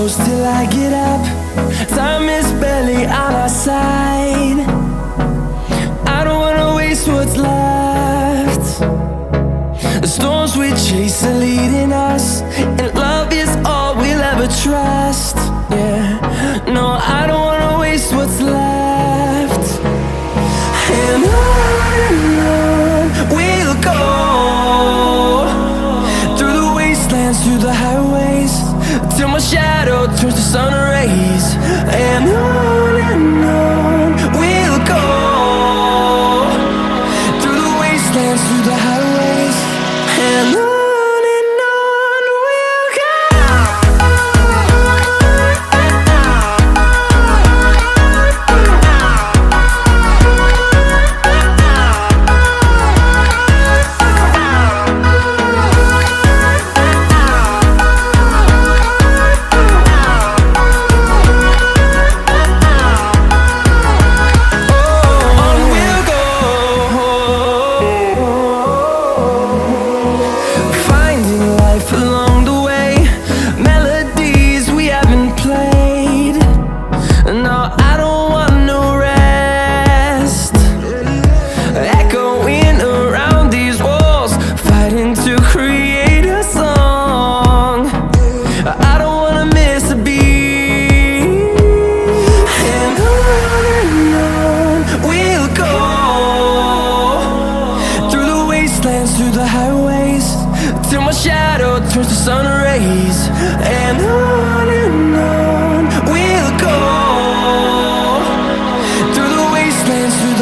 close till I get up. Time is barely on our side. I don't wanna waste what's left. The storms we chase are leading us, and love is all we'll ever trust. Yeah, no, I don't wanna waste what's left. And on we'll go, through the wastelands, through the highways, till my shadow turns to sun rays. And on we'll go, through the wastelands, through the highways, and on. Along the way, melodies we haven't played. No, I don't want no rest. Echoing around these walls, fighting to create a song. I don't wanna miss a beat. And on we'll go, through the wastelands, through the highways, till my shadow turns to sun rays. And on we'll go, through the wastelands, through the